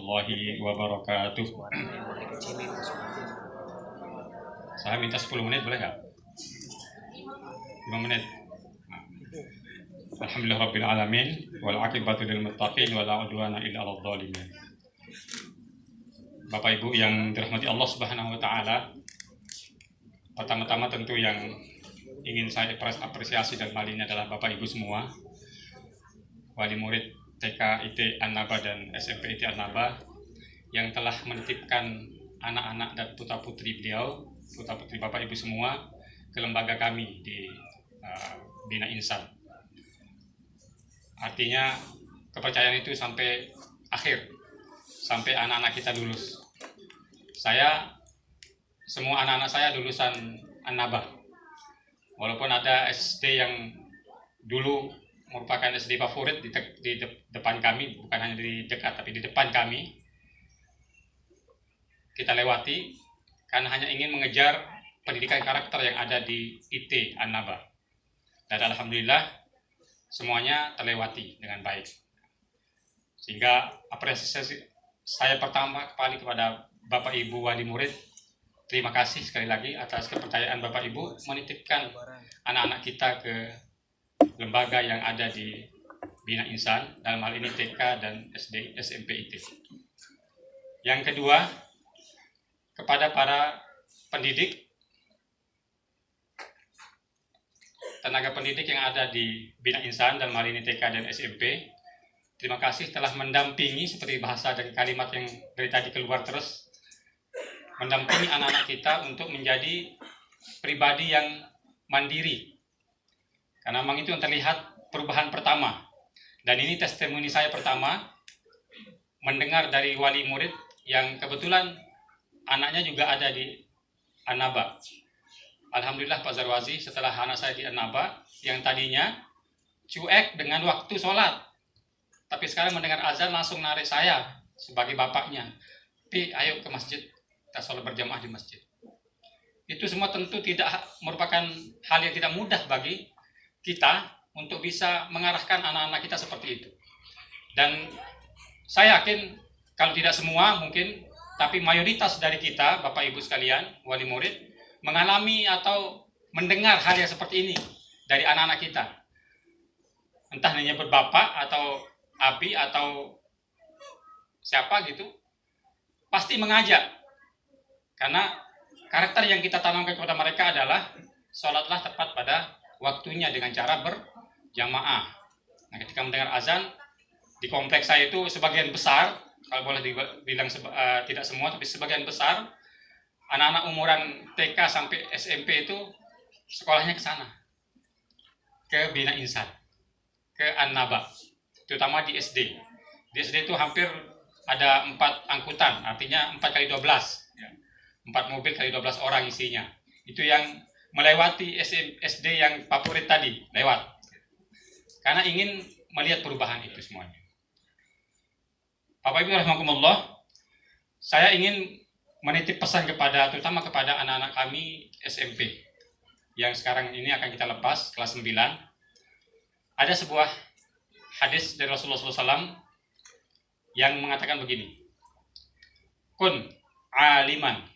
warahmatullahi wabarakatuh. Saya minta 10 menit boleh nggak? 5 menit. Alhamdulillah rabbil alamin wal aqibatu lil muttaqin wala udwana illa 'alal zalimin. Bapak Ibu yang dirahmati Allah Subhanahu wa taala, pertama-tama tentu yang ingin saya apresiasi dan hal ini adalah Bapak Ibu semua, wali murid TK IT An-Naba dan SMP IT An-Naba yang telah menitipkan anak-anak dan putra-putri beliau, putra-putri Bapak Ibu semua ke lembaga kami di Bina Insan. Artinya kepercayaan itu sampai akhir, sampai anak-anak kita lulus. Semua anak-anak saya lulusan An-Naba. Walaupun ada SD yang dulu merupakan SD favorit di depan kami, bukan hanya di dekat tapi di depan kami, kita lewati karena hanya ingin mengejar pendidikan karakter yang ada di IT An-Naba. Dan alhamdulillah semuanya terlewati dengan baik. Sehingga apresiasi saya pertama kali kepada Bapak Ibu wali murid, terima kasih sekali lagi atas kepercayaan Bapak Ibu menitipkan anak-anak kita ke lembaga yang ada di Bina Insan, dalam hal ini TK dan SD, SMP IT. Yang kedua, kepada para pendidik, tenaga pendidik yang ada di Bina Insan dan hal ini TK dan SMP, terima kasih telah mendampingi, seperti bahasa dan kalimat yang dari tadi keluar terus, mendampingi anak-anak kita untuk menjadi pribadi yang mandiri. Karena memang itu yang terlihat perubahan pertama. Dan ini testimoni saya pertama, mendengar dari wali murid yang kebetulan anaknya juga ada di An-Naba. Alhamdulillah Pak Zarwazi, setelah anak saya di An-Naba, yang tadinya cuek dengan waktu sholat, tapi sekarang mendengar azan langsung narik saya sebagai bapaknya. Pi, ayo ke masjid, kita sholat berjamaah di masjid. Itu semua tentu tidak merupakan hal yang tidak mudah bagi kita untuk bisa mengarahkan anak-anak kita seperti itu. Dan saya yakin, kalau tidak semua mungkin, tapi mayoritas dari kita, Bapak Ibu sekalian, wali murid, mengalami atau mendengar hal yang seperti ini dari anak-anak kita. Entah menyebut bapak atau abi atau siapa gitu, pasti mengajak. Karena karakter yang kita tanamkan kepada mereka adalah sholatlah tepat pada waktunya dengan cara berjamaah. Nah, ketika mendengar azan, di kompleks saya itu sebagian besar, kalau boleh dibilang tidak semua, tapi sebagian besar, anak-anak umuran TK sampai SMP itu sekolahnya ke sana, ke Bina Insan, ke An-Naba, terutama di SD. Di SD itu hampir ada 4 angkutan, artinya 4 kali 12, 4 mobil kali 12 orang isinya. Itu yang melewati SD yang favorit tadi, lewat. Karena ingin melihat perubahan itu semuanya. Bapak Ibu rahimakumullah, saya ingin menitip pesan terutama kepada anak-anak kami SMP yang sekarang ini akan kita lepas kelas 9. Ada sebuah hadis dari Rasulullah SAW yang mengatakan begini, kun aliman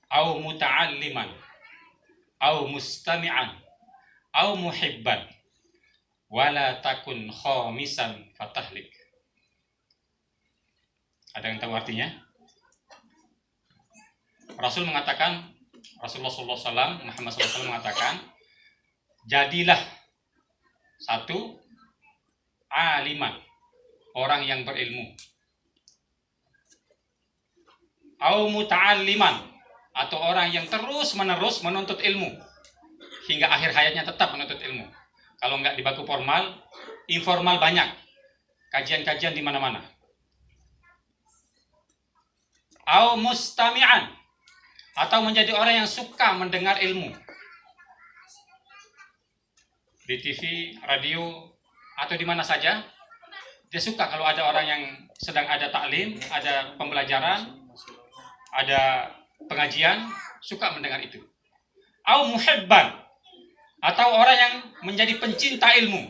au muta'alliman au mustami'an au muhibban wala takun khamisan fatahlik. Ada yang tahu artinya? Rasulullah SAW, Muhammad SAW mengatakan, jadilah satu aliman, orang yang berilmu, au muta'alliman, atau orang yang terus-menerus menuntut ilmu hingga akhir hayatnya tetap menuntut ilmu. Kalau nggak di bangku formal, informal banyak, kajian-kajian di mana-mana. Au mustami'an, atau menjadi orang yang suka mendengar ilmu di TV, radio, atau di mana saja. Dia suka kalau ada orang yang sedang ada taklim, ada pembelajaran, ada pengajian, suka mendengar itu. Au muhibban, atau orang yang menjadi pencinta ilmu.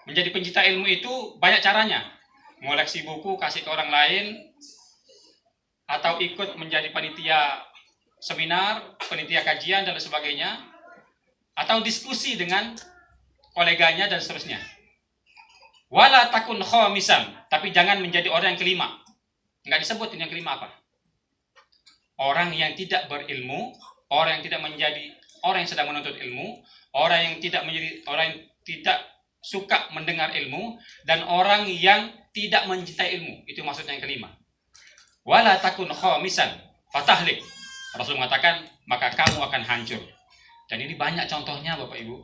Menjadi pencinta ilmu itu banyak caranya. ngoleksi buku kasih ke orang lain, atau ikut menjadi panitia seminar, panitia kajian dan sebagainya, atau diskusi dengan koleganya dan seterusnya. Wala takun khamisan, tapi jangan menjadi orang yang kelima. Enggak disebut ini yang kelima apa. Orang yang tidak berilmu, orang yang tidak menjadi orang yang sedang menuntut ilmu, orang yang tidak menjadi orang yang tidak suka mendengar ilmu, dan orang yang tidak mencintai ilmu. Itu maksudnya yang kelima. Wala takun khamisan fatahlik. Rasul mengatakan, maka kamu akan hancur. Dan ini banyak contohnya Bapak Ibu.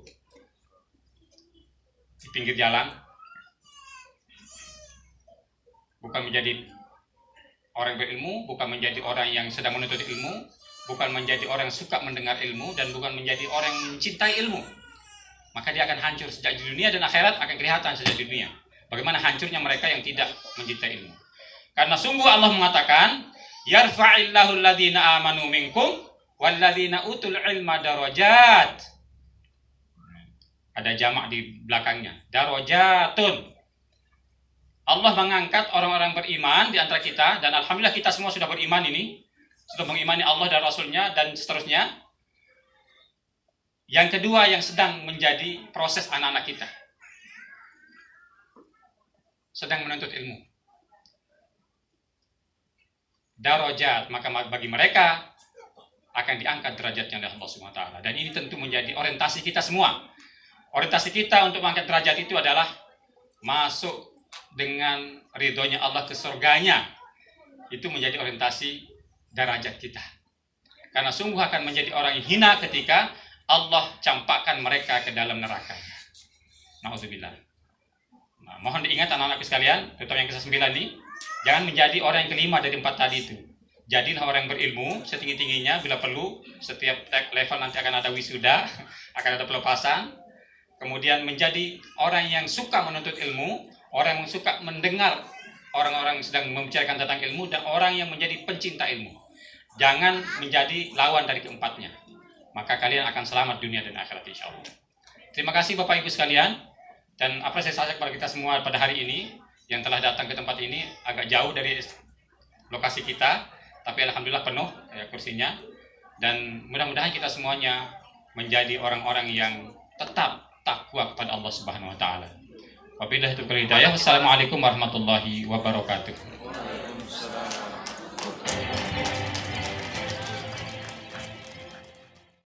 Di pinggir jalan, bukan menjadi orang berilmu, bukan menjadi orang yang sedang menuntut ilmu, bukan menjadi orang yang suka mendengar ilmu, dan bukan menjadi orang yang mencintai ilmu. Maka dia akan hancur sejak di dunia, dan akhirat akan kelihatan sejak di dunia. Bagaimana hancurnya mereka yang tidak mencintai ilmu. Karena sungguh Allah mengatakan, yarfa'illahu alladhina amanu minkum walladhina utul ilma darajat. Ada jamak di belakangnya, darajatun. Allah mengangkat orang-orang beriman di antara kita, dan alhamdulillah kita semua sudah beriman ini, sudah mengimani Allah dan Rasulnya dan seterusnya. Yang kedua yang sedang menjadi proses anak-anak kita, sedang menuntut ilmu. Darajat, maka bagi mereka akan diangkat derajatnya oleh Allah SWT. Dan ini tentu menjadi orientasi kita semua. Orientasi kita untuk mengangkat derajat itu adalah masuk dengan ridhonya Allah ke surganya. Itu menjadi orientasi derajat kita. Karena sungguh akan menjadi orang yang hina ketika Allah campakkan mereka ke dalam neraka. Na'udzubillah. Nah, mohon diingat anak-anak sekalian, terutama yang ke-9 ini, jangan menjadi orang yang kelima dari 4 tadi itu. Jadilah orang yang berilmu setinggi-tingginya, bila perlu setiap level nanti akan ada wisuda, akan ada pelepasan. Kemudian menjadi orang yang suka menuntut ilmu, orang yang suka mendengar orang-orang yang sedang membicarakan tentang ilmu, dan orang yang menjadi pencinta ilmu. Jangan menjadi lawan dari keempatnya. Maka kalian akan selamat dunia dan akhirat insya Allah. Terima kasih Bapak Ibu sekalian. Dan apresiasi kepada kita semua pada hari ini yang telah datang ke tempat ini, agak jauh dari lokasi kita, tapi alhamdulillah penuh kursinya. Dan mudah-mudahan kita semuanya menjadi orang-orang yang tetap takwa kepada Allah Subhanahu wa taala. Wabillahi taufiq wal hidayah. Wassalamualaikum warahmatullahi wabarakatuh.